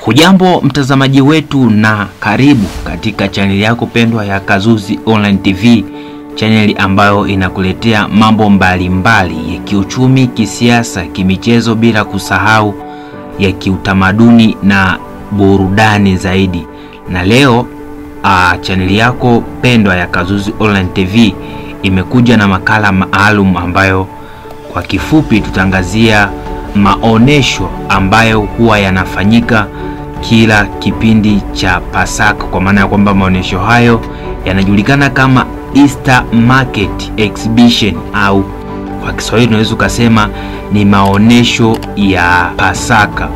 Hujambo mtazamaji wetu na karibu katika chaneli yako pendwa ya Kazuzi Online TV, chaneli ambayo inakuletea mambo mbalimbali ya kiuchumi, kisiasa, kimichezo, bila kusahau ya kiutamaduni na burudani zaidi. Na leo chaneli yako pendwa ya Kazuzi Online TV imekuja na makala maalum ambayo kwa kifupi tutangazia maonesho ambayo huwa yanafanyika kila kipindi cha Pasaka, kwa maana ya kwamba maonesho hayo yanajulikana kama Easter Market Exhibition, au kwa Kiswahili tunaweza kusema ni maonesho ya Pasaka.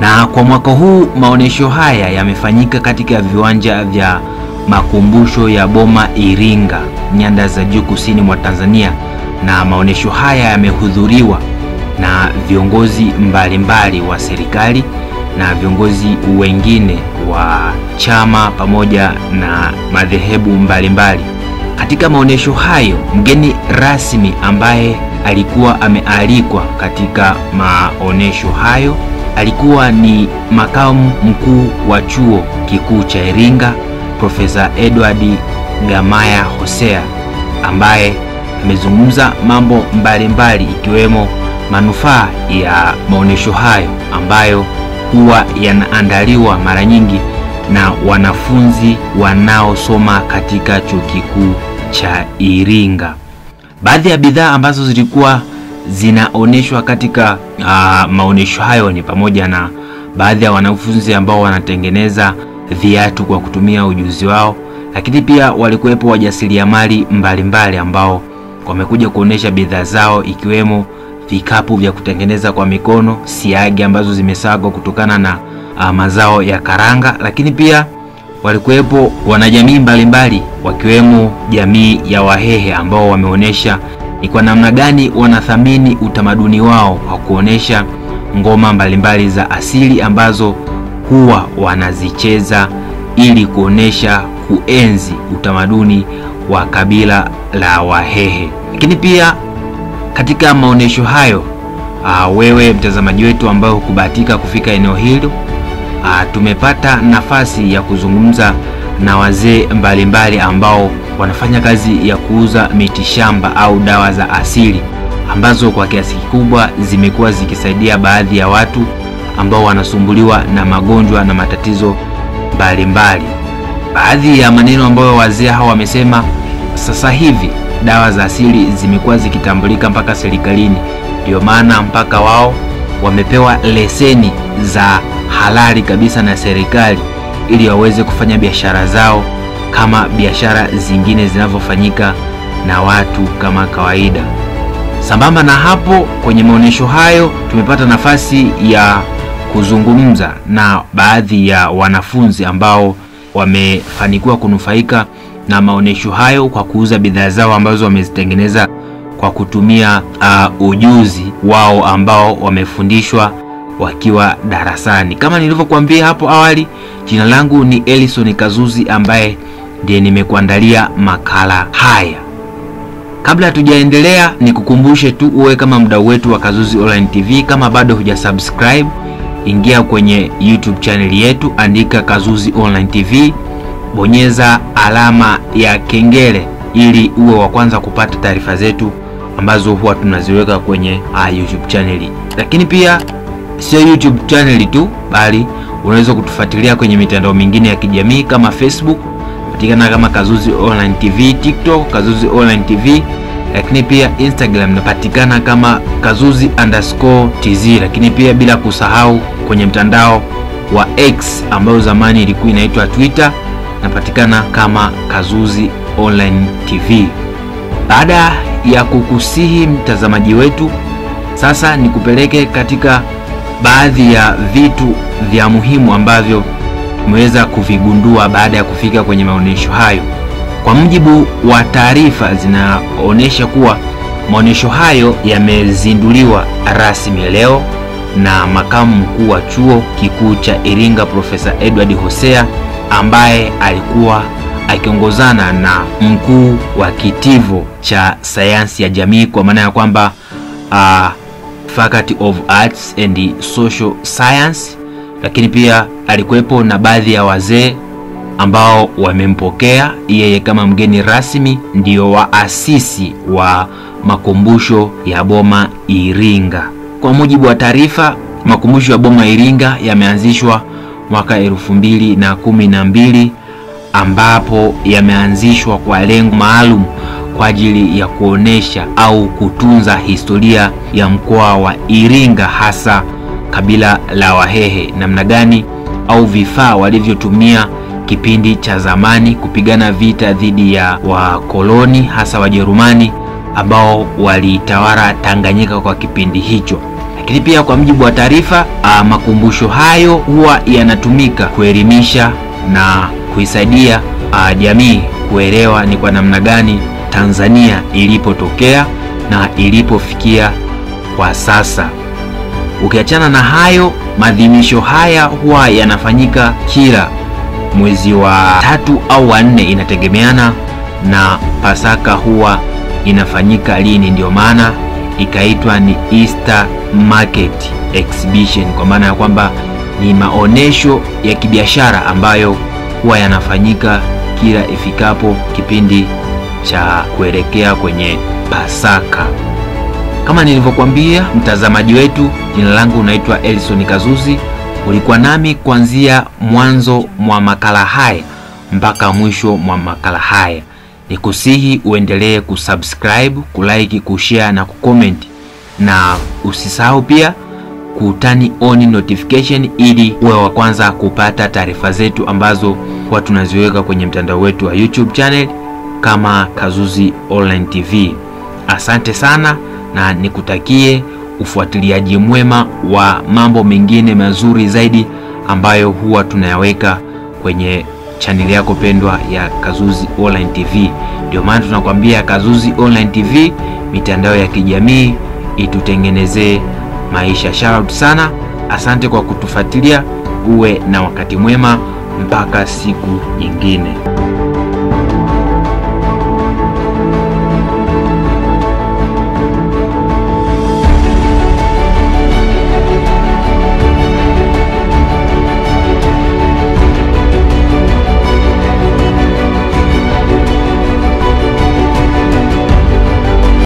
Na kwa mwaka huu maonesho haya yamefanyika katika viwanja vya makumbusho ya Boma Iringa, nyanda za juu kusini mwa Tanzania, na maonesho haya yamehudhuriwa na viongozi mbalimbali wa serikali na viongozi wengine wa chama pamoja na madhehebu mbalimbali. Katika maonesho hayo, mgeni rasmi ambaye alikuwa amealikwa katika maonesho hayo alikuwa ni makamu mkuu wa chuo kikuu cha Iringa, Profesa Edward Gamaya Hosea, ambaye amezungumza mambo mbalimbali ikiwemo manufaa ya maonesho hayo ambayo huwa yanaandaliwa mara nyingi na wanafunzi wanaosoma katika chuo kikuu cha Iringa. Baadhi ya bidhaa ambazo zilikuwa zinaoneshwa katika maonesho hayo ni pamoja na baadhi ya wanafunzi ambao wanatengeneza viatu kwa kutumia ujuzi wao, lakini pia walikuwepo wajasiriamali mbalimbali ambao wamekuja kuonesha bidhaa zao ikiwemo vikapu vya kutengeneza kwa mikono, siagi ambazo zimesagwa kutokana na mazao ya karanga, lakini pia walikuwepo wanajamii mbalimbali wakiwemo jamii ya Wahehe ambao wameonesha ni kwa namna gani wanathamini utamaduni wao wa kuonesha ngoma mbalimbali za asili ambazo huwa wanazicheza ili kuonesha kuenzi utamaduni wa kabila la Wahehe. Lakini pia katika maonesho hayo, wewe mtazamaji wetu ambao hukubahatika kufika eneo hilo, tumepata nafasi ya kuzungumza na wazee mbalimbali ambao wanafanya kazi ya kuuza mitishamba au dawa za asili ambazo kwa kiasi kikubwa zimekuwa zikisaidia baadhi ya watu ambao wanasumbuliwa na magonjwa na matatizo mbalimbali. Baadhi ya maneno ambayo wazee hao wamesema, sasa hivi dawa za asili zimekuwa zikitambulika mpaka serikalini, ndio maana mpaka wao wamepewa leseni za halali kabisa na serikali ili waweze kufanya biashara zao kama biashara zingine zinavyofanyika na watu kama kawaida. Sambamba na hapo, kwenye maonesho hayo tumepata nafasi ya kuzungumza na baadhi ya wanafunzi ambao wamefanikiwa kunufaika na maonesho hayo kwa kuuza bidhaa zao ambazo wamezitengeneza kwa kutumia ujuzi wao ambao wamefundishwa wakiwa darasani. Kama nilivyokuambia hapo awali, jina langu ni Ellison Kazuzi ambaye ndiye nimekuandalia makala haya. Kabla tujaendelea, nikukumbushe tu uwe kama mdau wetu wa Kazuzi Online TV. Kama bado hujasubscribe, ingia kwenye YouTube channel yetu, andika Kazuzi Online TV, bonyeza alama ya kengele ili uwe wa kwanza kupata taarifa zetu ambazo huwa tunaziweka kwenye YouTube channel. Lakini pia sio YouTube channel tu, bali unaweza kutufuatilia kwenye mitandao mingine ya kijamii kama Facebook, patikana kama Kazuzi Online TV, TikTok Kazuzi Online TV, lakini pia Instagram napatikana kama Kazuzi_TZ, lakini pia bila kusahau kwenye mtandao wa X ambao zamani ilikuwa inaitwa Twitter, napatikana kama Kazuzi Online TV. Baada ya kukusihi mtazamaji wetu, sasa nikupeleke katika baadhi ya vitu vya muhimu ambavyo tumeweza kuvigundua baada ya kufika kwenye maonesho hayo. Kwa mujibu wa taarifa zinaonesha kuwa maonesho hayo yamezinduliwa rasmi leo na makamu mkuu wa chuo kikuu cha Iringa, Profesa Edward Hosea, ambaye alikuwa akiongozana na mkuu wa kitivo cha sayansi ya jamii, kwa maana ya kwamba Faculty of Arts and Social Science, lakini pia alikuwepo na baadhi ya wazee ambao wamempokea yeye kama mgeni rasmi, ndio waasisi wa makumbusho ya Boma Iringa. Kwa mujibu wa taarifa, makumbusho ya Boma Iringa yameanzishwa mwaka 2012 ambapo yameanzishwa kwa lengo maalum kwa ajili ya kuonesha au kutunza historia ya mkoa wa Iringa, hasa kabila la Wahehe, namna gani au vifaa walivyotumia kipindi cha zamani kupigana vita dhidi ya wakoloni, hasa Wajerumani ambao walitawala Tanganyika kwa kipindi hicho. Lakini pia kwa mujibu wa taarifa, makumbusho hayo huwa yanatumika kuelimisha na kuisaidia jamii kuelewa ni kwa namna gani Tanzania ilipotokea na ilipofikia kwa sasa. Ukiachana na hayo, maadhimisho haya huwa yanafanyika kila mwezi wa 3 au wa 4, inategemeana na Pasaka huwa inafanyika lini. Ndio maana ikaitwa ni Easter Market Exhibition, kwa maana ya kwamba ni maonesho ya kibiashara ambayo huwa yanafanyika kila ifikapo kipindi cha kuelekea kwenye Pasaka. Kama nilivyokuambia mtazamaji wetu, jina langu naitwa Ellison Kazuzi. Ulikuwa nami kuanzia mwanzo mwa makala haya mpaka mwisho mwa makala haya. Nikusihi uendelee kusubscribe, kulike, kushare na kucomment, na usisahau pia kutani on notification ili uwe wa kwanza kupata taarifa zetu ambazo huwa tunaziweka kwenye mtandao wetu wa YouTube channel kama Kazuzi Online TV. Asante sana na nikutakie ufuatiliaji mwema wa mambo mengine mazuri zaidi ambayo huwa tunayaweka kwenye channel yako pendwa ya Kazuzi Online TV. Ndio maana tunakwambia Kazuzi Online TV, mitandao ya kijamii itutengenezee maisha. Shout out sana. Asante kwa kutufuatilia. Uwe na wakati mwema mpaka siku nyingine.